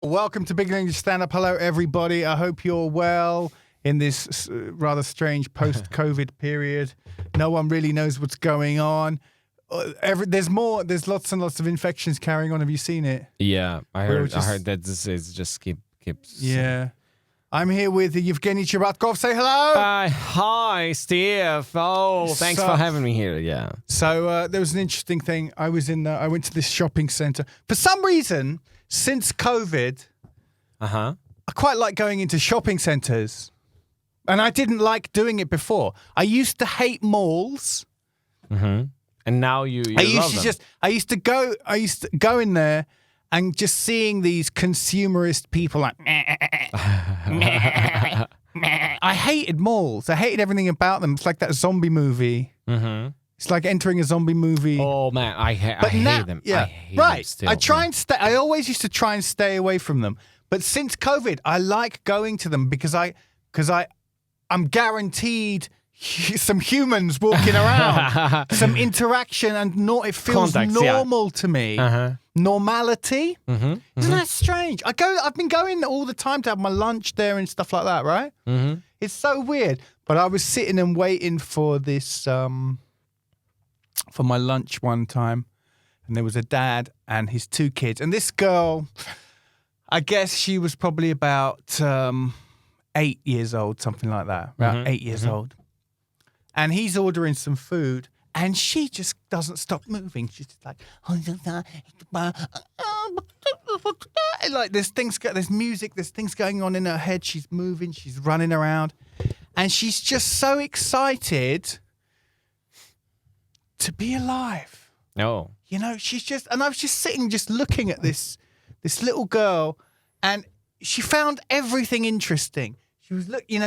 Welcome to Big English Stand-Up. Hello, everybody. I hope you're well in this rather strange post-COVID period. No one really knows what's going on. There's lots and lots of infections carrying on. Have you seen it? Yeah, I heard that this is just keeps. Yeah. I'm here with Evgeniy Chebatkov. Say hello. Hi, Steve. Oh, thanks for having me here. Yeah. So there was an interesting thing. I went to this shopping center. For some reason, since COVID, I quite like going into shopping centers. And I didn't like doing it before. I used to hate malls. Mm-hmm. And now you love them. I used to go in there and just seeing these consumerist people like I hated malls. I hated everything about them. It's like that zombie movie. Mm-hmm. It's like entering a zombie movie. Oh man, I hate them. Yeah, I hate them still, I always used to try and stay away from them. But since COVID, I like going to them because I'm guaranteed some humans walking around, some interaction, and it feels normal to me. Normality. Isn't that strange? I've been going all the time to have my lunch there and stuff like that, right? It's so weird. But I was sitting and waiting for this for my lunch one time, and there was a dad and his two kids, and this girl, I guess she was probably about 8 years old, something like that, about 8 years old. And he's ordering some food, and she just doesn't stop moving. She's just like, like there's music, there's things going on in her head. She's moving, she's running around, and she's just so excited to be alive. No, she's just, and I was just sitting, just looking at this little girl, and she found everything interesting. She was looking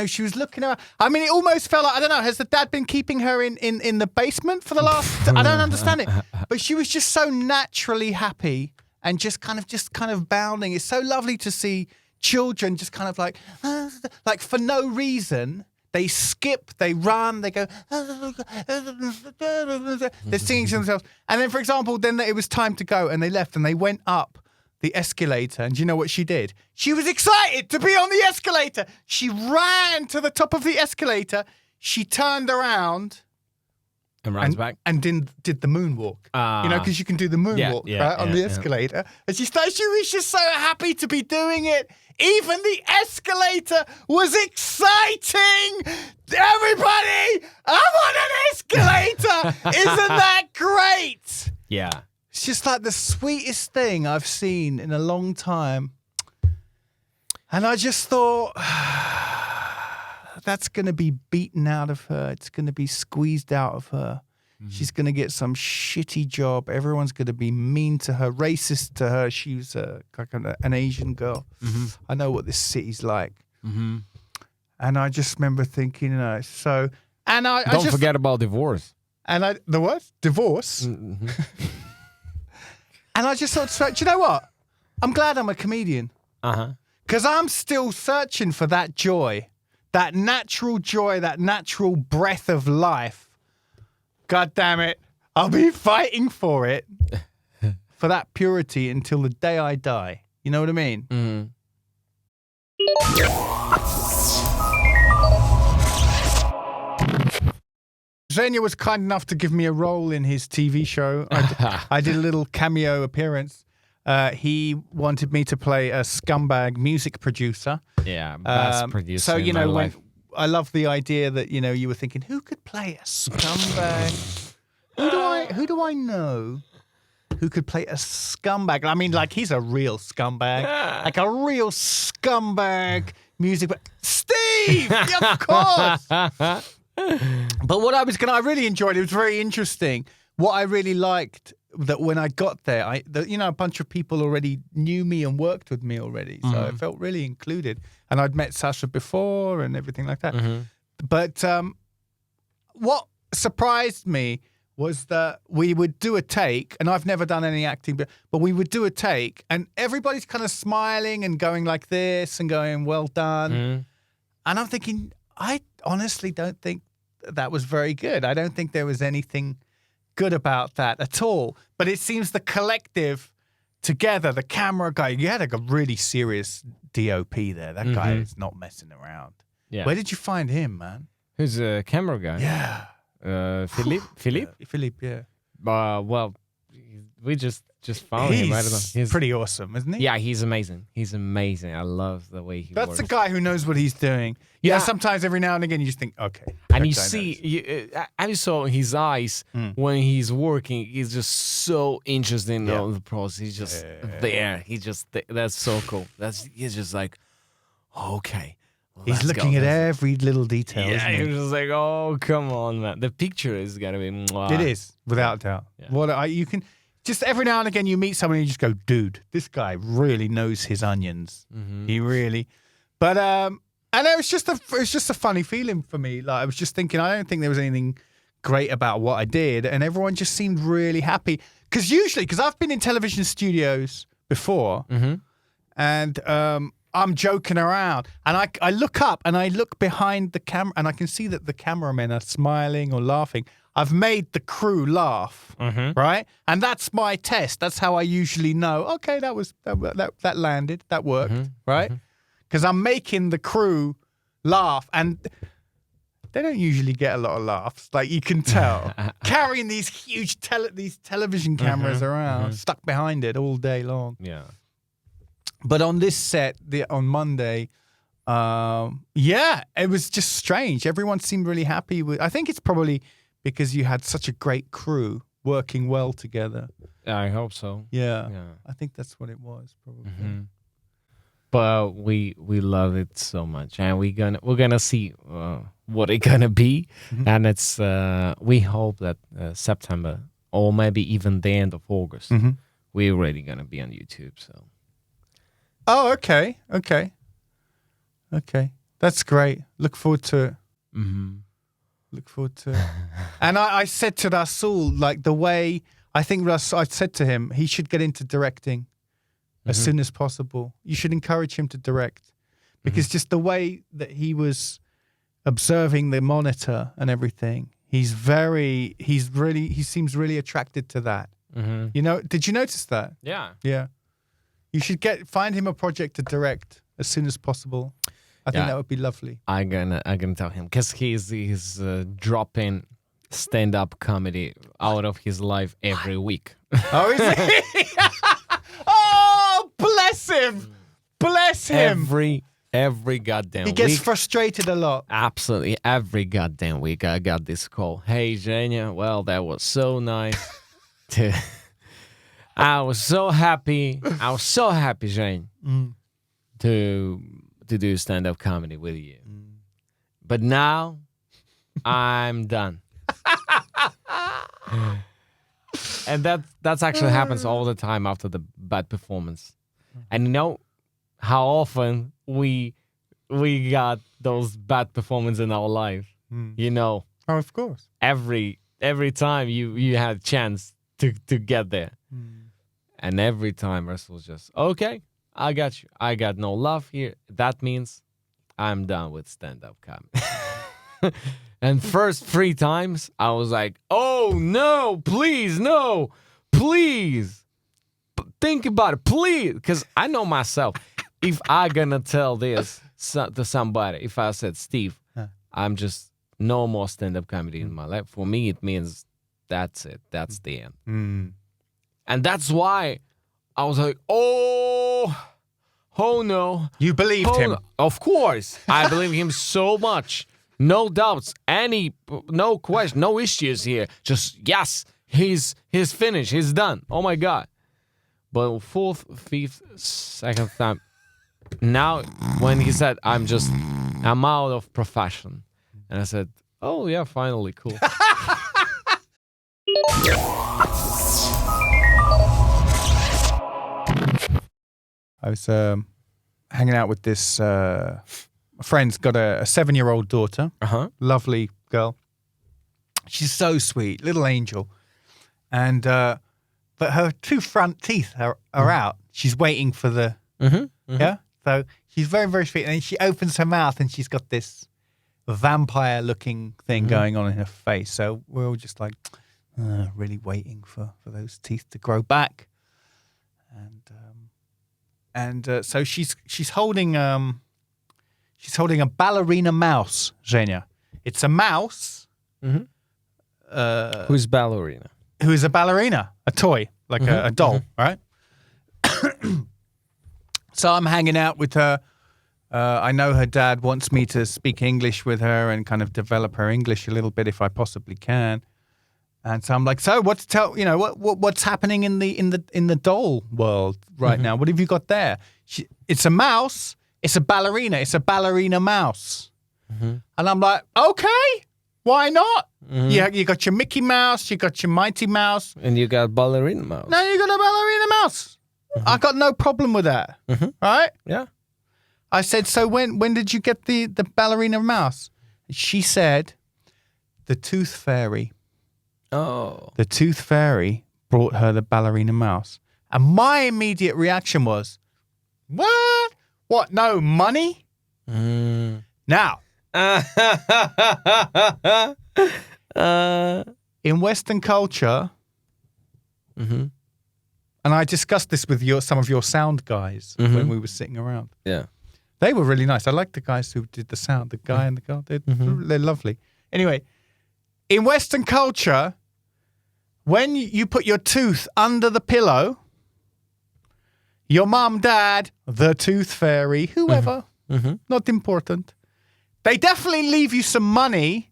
around. I mean, it almost felt like, I don't know, has the dad been keeping her in the basement for the last, I don't understand it. But she was just so naturally happy and just kind of bounding. It's so lovely to see children just kind of like for no reason. They skip, they run, they go, they're singing to themselves. And then, for example, then it was time to go and they left and they went up the escalator, and do you know what she did? She was excited to be on the escalator. She ran to the top of the escalator. She turned around and runs back and did the moonwalk. Because you can do the moonwalk on the escalator. And she was just so happy to be doing it. Even the escalator was exciting. Everybody, I'm on an escalator. Isn't that great? Yeah. It's just like the sweetest thing I've seen in a long time. And I just thought, that's going to be beaten out of her. It's going to be squeezed out of her. She's going to get some shitty job. Everyone's going to be mean to her, racist to her. She's an Asian girl. I know what this city's like. And I just remember thinking, so... And Don't forget about divorce. And the what? Divorce? And I just thought, do you know what? I'm glad I'm a comedian. Because I'm still searching for that joy, that natural breath of life. God damn it. I'll be fighting for it, for that purity until the day I die. You know what I mean? Xenia was kind enough to give me a role in his TV show. I did a little cameo appearance. He wanted me to play a scumbag music producer. Yeah, best producer. So, in my life. I love the idea that, you were thinking, who could play a scumbag? Who do I know who could play a scumbag? I mean, like, he's a real scumbag. Like a real scumbag music. Steve! Yeah, of course! But what I really enjoyed, it was very interesting. What I really liked, that when I got there, a bunch of people already knew me and worked with me already. So I felt really included. And I'd met Sasha before and everything like that. But what surprised me was that we would do a take, and I've never done any acting, but we would do a take, and everybody's kind of smiling and going like this and going, well done. And I'm thinking, I honestly don't think that was very good. I don't think there was anything good about that at all. But it seems the collective together, the camera guy, you had a really serious DOP there. That guy is not messing around. Yeah. Where did you find him, man? Who's a camera guy? Yeah. Philippe? Philippe, yeah. Well, we just found him. I don't know. He's pretty awesome, isn't he? Yeah, he's amazing. He's amazing. I love the way he works. That's a guy who knows what he's doing. You know, sometimes every now and again you just think, okay. And you see, I saw his eyes when he's working. He's just so interested in all the process. He's just there. That's so cool. He's just like, okay. He's looking at every little detail. Yeah, isn't he? he was just like, oh, come on, man. The picture is gonna be. Mwah. It is, without doubt. Yeah. You can just every now and again you meet someone and you just go, dude, this guy really knows his onions. He really. But and it was just a funny feeling for me. Like I was just thinking, I don't think there was anything great about what I did, and everyone just seemed really happy. Because I've been in television studios before, and I'm joking around, and I look up and I look behind the camera, and I can see that the cameramen are smiling or laughing. I've made the crew laugh, right? And that's my test. That's how I usually know. Okay, that landed, that worked, right? Because I'm making the crew laugh, and they don't usually get a lot of laughs. Like you can tell, carrying these huge these television cameras around, stuck behind it all day long. Yeah. But on this set, on Monday, it was just strange. Everyone seemed really happy with. I think it's probably because you had such a great crew working well together. I hope so. Yeah. I think that's what it was probably. But we love it so much, and we're gonna see what it's gonna be, and it's we hope that September or maybe even the end of August, we're already gonna be on YouTube. So. Oh, okay. That's great. Look forward to it. Look forward to it. And I said to Rasul, like the way, I think I said to him, he should get into directing as soon as possible. You should encourage him to direct. Because just the way that he was observing the monitor and everything, he seems really attracted to that. You know, did you notice that? Yeah. Yeah. You should find him a project to direct as soon as possible. I think that would be lovely. I'm gonna tell him because he's dropping stand-up comedy out of his life every week. Oh, is he? Oh, bless him! Bless him! Every goddamn week. He gets frustrated a lot. Absolutely, every goddamn week I got this call. Hey, Zhenya, well, that was so nice. I was so happy, Zhenya, to do stand-up comedy with you. But now, I'm done. And that's actually happens all the time after the bad performance. And you know how often we got those bad performances in our life. You know. Oh, of course. Every time you had a chance to get there. And every time Russell's just, okay, I got you. I got no love here. That means I'm done with stand-up comedy. And first 3 times, I was like, oh, no, please, no, please. Think about it, please. Because I know myself. If I gonna tell this to somebody, if I said, Steve, I'm just no more stand-up comedy in my life. For me, it means that's it. That's the end. And that's why I was like, oh no. You believed him. No. Of course. I believe him so much. No doubts. No question. No issues here. Just, yes, he's finished. He's done. Oh, my God. But 4th, 5th, 2nd time, now when he said, I'm out of profession. And I said, oh, yeah, finally, cool. I was hanging out with this friend's got a 7-year-old daughter. Lovely girl. She's so sweet, little angel. And but her 2 front teeth are out. She's waiting for the yeah. So she's very, very sweet. And then she opens her mouth and she's got this vampire-looking thing going on in her face. So we're all just like, really waiting for those teeth to grow back. And so she's holding a ballerina mouse, Zhenya. It's a mouse. Mm-hmm. Who's ballerina? Who is a ballerina, a toy, like a doll, right? So I'm hanging out with her. I know her dad wants me to speak English with her and kind of develop her English a little bit if I possibly can. And so I'm like, so what's happening in the doll world right now? What have you got there? It's a mouse. It's a ballerina. It's a ballerina mouse. And I'm like, okay, why not? You got your Mickey Mouse. You got your Mighty Mouse. And you got ballerina mouse. Now you got a ballerina mouse. I got no problem with that. Right? Yeah. I said, so when did you get the ballerina mouse? She said, the Tooth Fairy. Oh. The Tooth Fairy brought her the ballerina mouse. And my immediate reaction was, what? What, no money? Now, in Western culture, and I discussed this with some of your sound guys when we were sitting around. Yeah. They were really nice. I like the guys who did the sound, the guy and the girl. They're lovely. Anyway, in Western culture, when you put your tooth under the pillow, your mum, dad, the Tooth Fairy, whoever, not important, they definitely leave you some money.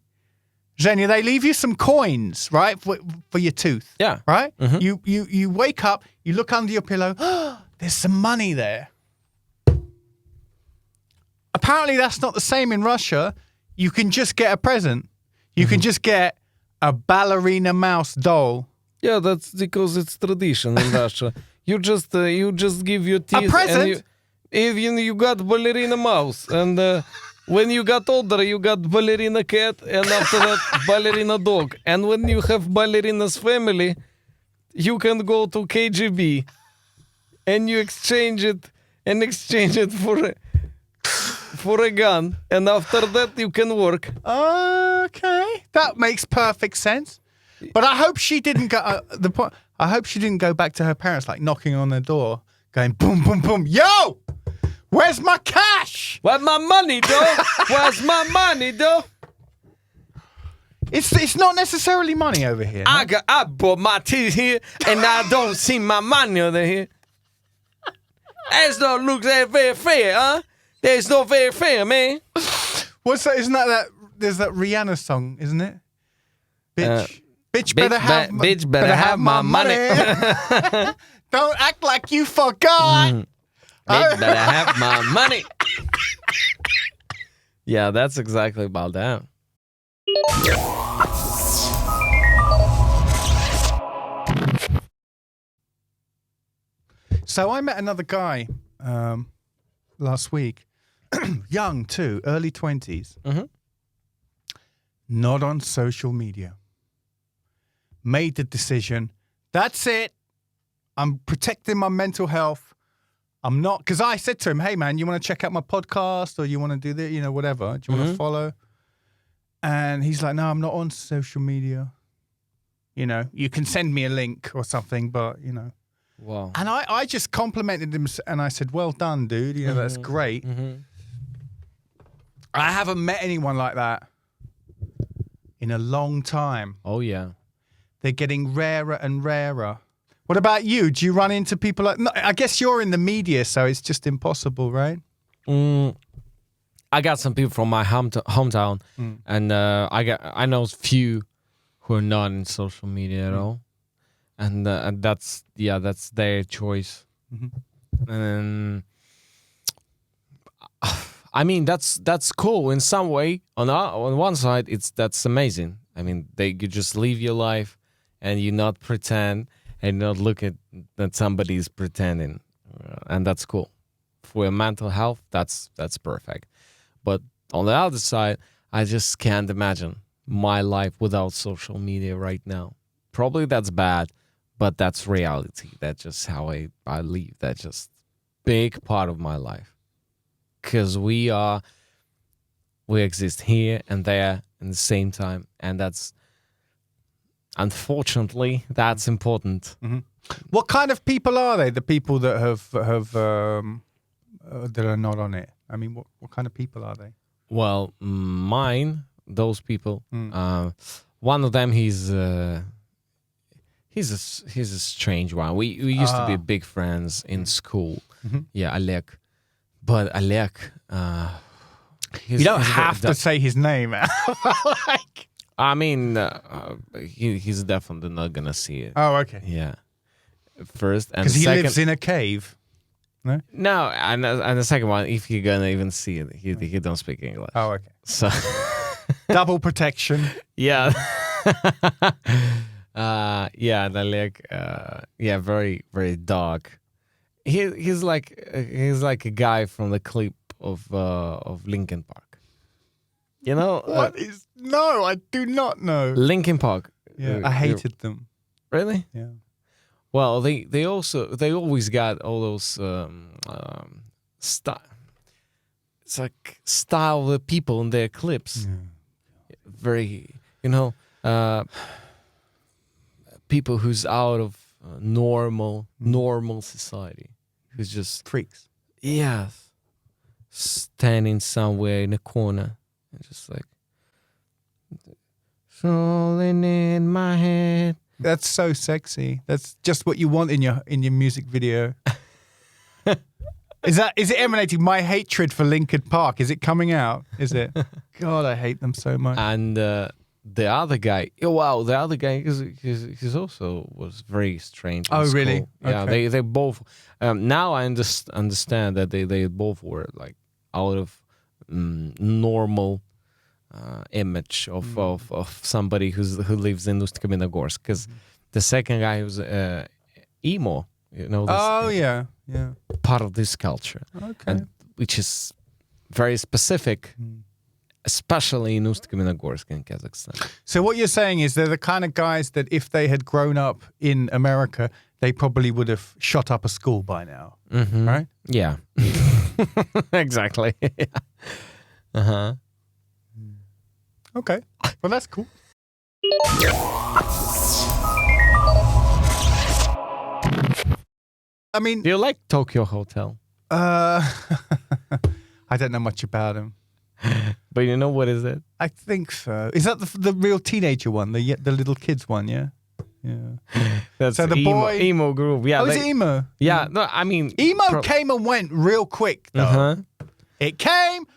Zhenya, they leave you some coins, right, for your tooth. Yeah. Right? You wake up, you look under your pillow, there's some money there. Apparently that's not the same in Russia. You can just get a present. You can just get a ballerina mouse doll. Yeah, that's because it's tradition in Russia. You just give your teeth. A present? And you got ballerina mouse, and when you got older, you got ballerina cat, and after that, ballerina dog. And when you have ballerina's family, you can go to KGB, and you exchange it for a gun, and after that you can work. Okay, that makes perfect sense. But I hope she didn't go. I hope she didn't go back to her parents, like knocking on their door, going boom, boom, boom. Yo, where's my cash? Where's my money, though? Where's my money, though? It's not necessarily money over here. No? I bought my teeth here, and I don't see my money over here. That's not look that very fair, huh? That's not very fair, man. What's that? Isn't that there's that Rihanna song, isn't it? Bitch better have my money. Don't act like you forgot. Bitch better have my money. Yeah, that's exactly about that. So I met another guy last week, young too, early 20s, not on social media. Made the decision, that's it. I'm protecting my mental health. I'm not, because I said to him, hey man, you want to check out my podcast or you want to do this, whatever. Do you want to follow? And he's like, no, I'm not on social media. You can send me a link or something, but, Wow. And I just complimented him and I said, well done, dude. That's great. I haven't met anyone like that in a long time. Oh, yeah. They're getting rarer and rarer. What about you? Do you run into people like... No, I guess you're in the media, so it's just impossible, right? I got some people from my hometown, and I know a few who are not in social media at all. And that's their choice. And I mean that's cool in some way. On one side, that's amazing. I mean, you just live your life, and you not pretend and not look at that somebody's pretending, and that's cool. For your mental health, that's perfect. But on the other side, I just can't imagine my life without social media right now. Probably that's bad. But that's reality. That's just how I live. That's just big part of my life. Because we exist here and there in the same time. And Unfortunately, that's important. What kind of people are they? The people that have that are not on it. I mean, what kind of people are they? Well, those people. One of them, he's a strange one. We used to be big friends in school. Yeah, Oleg. But Oleg, you don't have to say his name. Like, I mean, he's definitely not gonna see it. oh, okay. Yeah. First and because he second, lives in a cave. No, and the second one, if you're gonna even see it, he don't speak English. Oh, okay. So double protection. Yeah. The leg. Very very dark. He's like a guy from the clip of Linkin Park. You know what is? No, I do not know. Linkin Park. Yeah, I hated them. Really? Yeah. Well, they always got all those it's like style of people in their clips. Very, people who's out of normal society, who's just freaks. Yes, standing somewhere in a corner, and just like falling in my head. That's so sexy. That's just what you want in your music video. Is it emanating my hatred for Linkin Park? Is it coming out? Is it? God, I hate them so much. And the other guy, he's also was very strange. Oh, in really? School. Yeah, okay. they both. Now I understand that they both were like out of normal image of somebody who lives in Ust-Kamenogorsk, because the second guy was emo. Yeah. Part of this culture, and which is very specific, especially in Ust-Kamenogorsk in Kazakhstan. So what you're saying is they're the kind of guys that if they had grown up in America, they probably would have shot up a school by now, right? Yeah, exactly. Okay, well that's cool. I mean, do you like Tokyo Hotel? I don't know much about him. But you know what is it? I think so. Is that the real teenager one, the little kids one? Yeah. That's so the emo group. Yeah. Is it emo? Yeah. No, I mean, emo came and went real quick though. It came,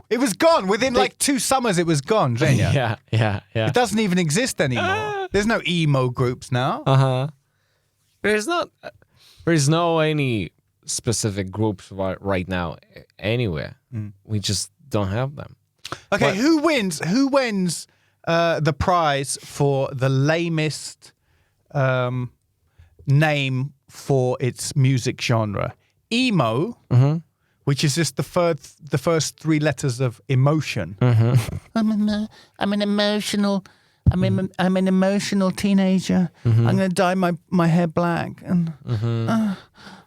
it was gone within like 2 summers. It was gone. Zhenya. Yeah. It doesn't even exist anymore. There's no emo groups now. There's no any specific groups right now anywhere. We just don't have them. Okay, But- who wins the prize for the lamest name for its music genre? Emo, which is just the first 3 letters of emotion. I'm an emotional teenager. I'm going to dye my hair black, and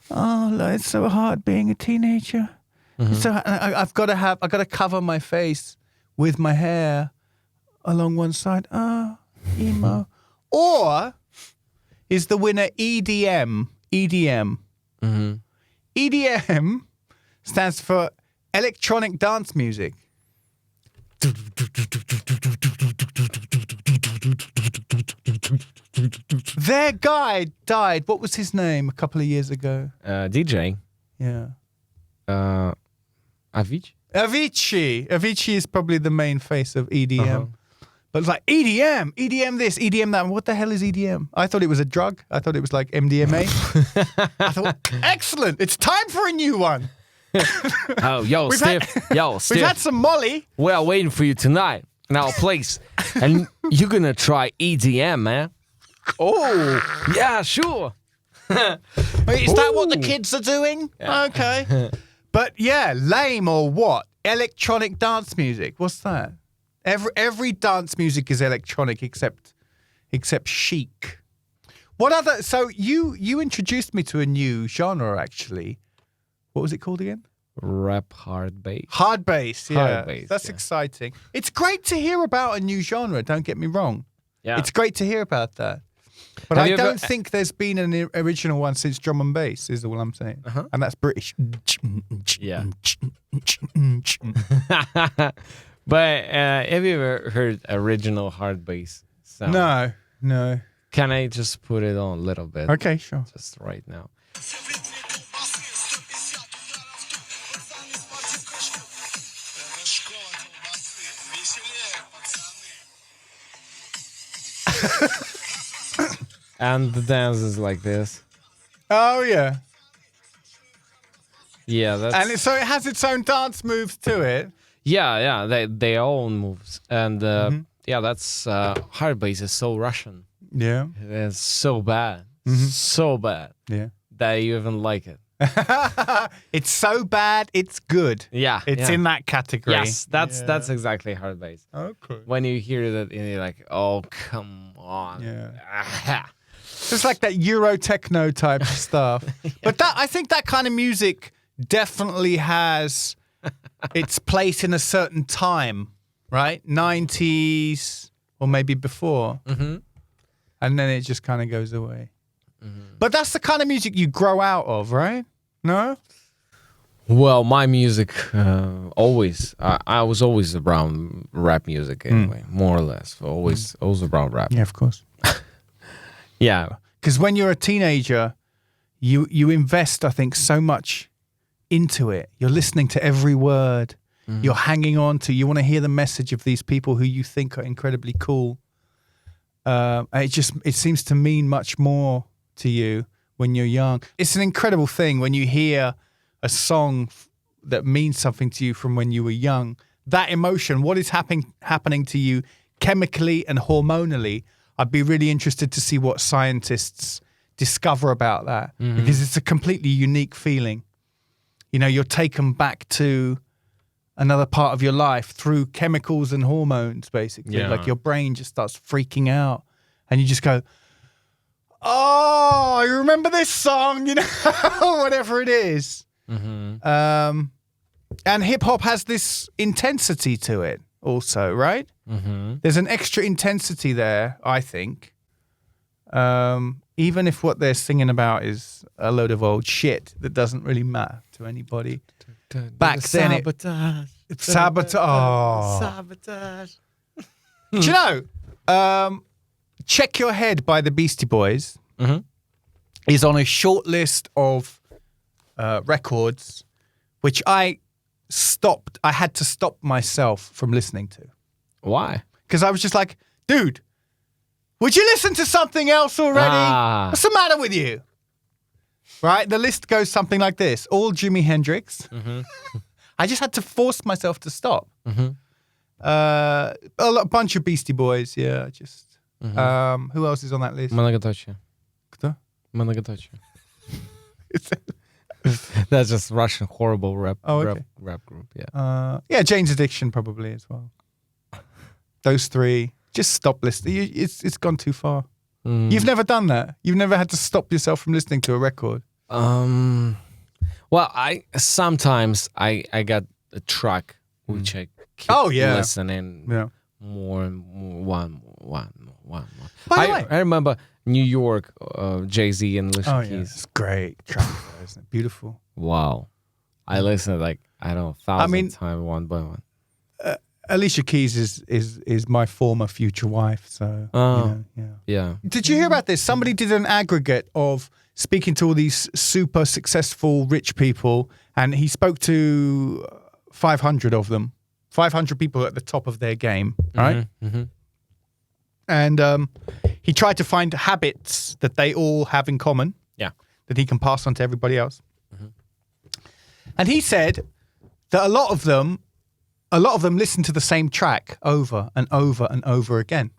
it's so hard being a teenager. So I've got to cover my face with my hair along one side. Emo. Or is the winner EDM? EDM. EDM stands for electronic dance music. Their guy died. What was his name a couple of years ago? DJ. Yeah. Avicii? Avicii is probably the main face of EDM. But it's like EDM this, EDM that. What the hell is EDM? I thought it was a drug. I thought it was like MDMA. I thought, excellent. It's time for a new one. Steve. We've had some Molly. We are waiting for you tonight in our place. And you're going to try EDM, man. Oh. Yeah, sure. Is that what the kids are doing? Yeah. Okay. But yeah, lame or what? Electronic dance music. What's that? Every dance music is electronic except chic. What other? So you introduced me to a new genre actually. What was it called again? Rap hard bass. Hard bass, yeah. Hard bass, That's exciting. It's great to hear about a new genre, don't get me wrong. Yeah. It's great to hear about that. But Have I you ever- don't think there's been an original one since drum and bass, is all I'm saying. Uh-huh. And that's British. Yeah. But have you ever heard original hard bass sound? No. Can I just put it on a little bit? Okay, sure. Just right now. And the dance is like this. Oh, yeah. Yeah, that's... And so it has its own dance moves to it. Yeah, they own moves. And yeah, that's... hard bass is so Russian. Yeah. It's so bad. So bad. Yeah. That you even like it. It's so bad, it's good. Yeah. It's yeah. in that category. Yes, that's exactly hard bass. Okay. When you hear that, you're like, oh, come on. Yeah. It's like that Euro techno type stuff. But I think that kind of music definitely has its place in a certain time, right? 90s or maybe before. Mm-hmm. And then it just kind of goes away. But that's the kind of music you grow out of, right? No? Well, my music always, I was always around rap music anyway, more or less. Always around rap. Yeah, of course. Yeah. Because when you're a teenager, you invest, I think, so much into it. You're listening to every word. You're hanging on to. You want to hear the message of these people who you think are incredibly cool. It seems to mean much more to you when you're young. It's an incredible thing when you hear a song that means something to you from when you were young. That emotion, what is happening to you chemically and hormonally, I'd be really interested to see what scientists discover about that, because it's a completely unique feeling. You know, you're taken back to another part of your life through chemicals and hormones, basically. Yeah. Like your brain just starts freaking out and you just go, oh, I remember this song, you know, whatever it is. And hip hop has this intensity to it also, right? There's an extra intensity there, I think. Even if what they're singing about is a load of old shit that doesn't really matter to anybody. Back then, sabotage. Oh. Sabotage. Do you know? Check Your Head by the Beastie Boys is on a short list of records, which I had to stop myself from listening to. Why? Because I was just like, dude, would you listen to something else already? What's the matter with you? Right? The list goes something like this. All Jimi Hendrix. I just had to force myself to stop. A bunch of Beastie Boys, yeah. Just who else is on that list? Многоточие. Кто? Многоточие. That's just Russian horrible rap group. Yeah. Yeah, Jane's Addiction probably as well. Those three. Just stop listening. It's gone too far. You've never done that. You've never had to stop yourself from listening to a record. Well, I sometimes I got a track which I keep listening more and more, one more. By the way, I remember New York, Jay-Z and Alicia Keys. It's great track, isn't it? Beautiful. Wow, I listened like I don't know 1,000 times one by one. Alicia Keys is my former future wife, so Yeah. Did you hear about this? Somebody did an aggregate of speaking to all these super successful rich people, and he spoke to 500 of them, 500 people at the top of their game, right? And he tried to find habits that they all have in common, that he can pass on to everybody else. And he said that a lot of them listen to the same track over and over and over again.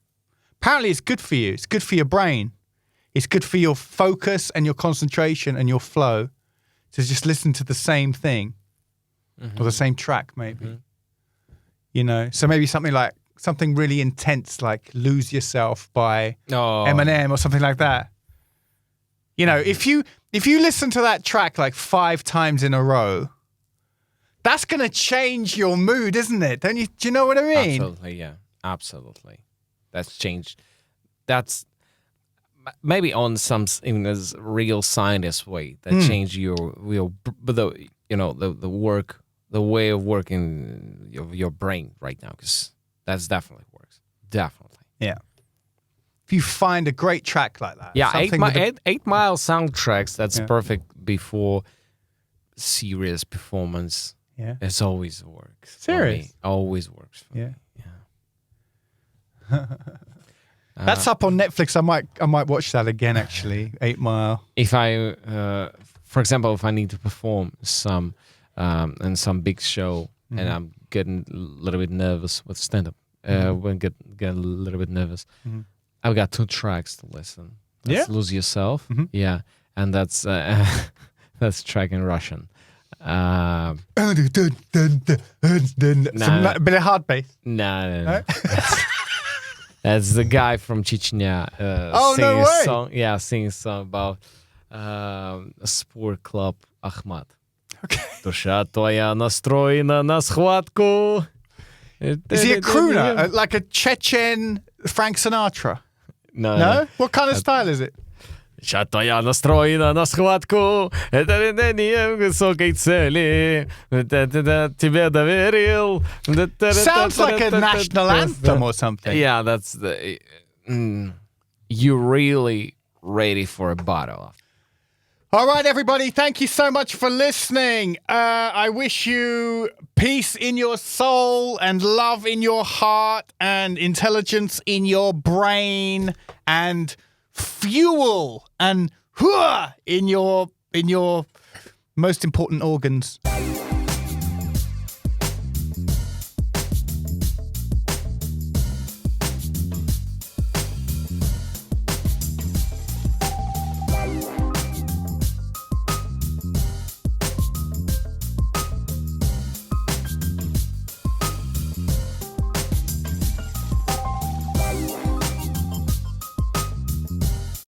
Apparently it's good for you. It's good for your brain. It's good for your focus and your concentration and your flow to just listen to the same thing or the same track maybe. You know, so maybe something really intense like Lose Yourself by Eminem or something like that. You know, if you listen to that track like 5 times in a row, that's going to change your mood, isn't it? Do you know what I mean? Absolutely, yeah. Absolutely. That's changed that's maybe on some in this real scientist way that change your the work, the way of working your brain right now, because that's definitely works. Definitely. Yeah. If you find a great track like that. Yeah, something with a- 8 Mile soundtracks, that's perfect before serious performance. Yeah. It's always works. Serious? Always works for Yeah. me. That's up on Netflix. I might watch that again, actually. 8 Mile. If I, for example, if I need to perform some in some big show and I'm getting a little bit nervous with stand-up, when get a little bit nervous, I've got 2 tracks to listen. That's Lose Yourself, yeah, and that's that's track in Russian. Some bit of hard bass. No. That's the guy from Chechnya Oh, no singing a way. song. Yeah, singing a song about a sport club Ahmad. Okay. Душа твоя настроена на схватку. Is he a crooner? Like a Chechen Frank Sinatra? No. No? What kind of style is it? Душа твоя настроена на схватку. Это решение высокой цели. Тебе доверил. Sounds like a national anthem or something. Yeah, that's the. You're really ready for a battle. All right, everybody. Thank you so much for listening. I wish you peace in your soul and love in your heart and intelligence in your brain and fuel and in your most important organs.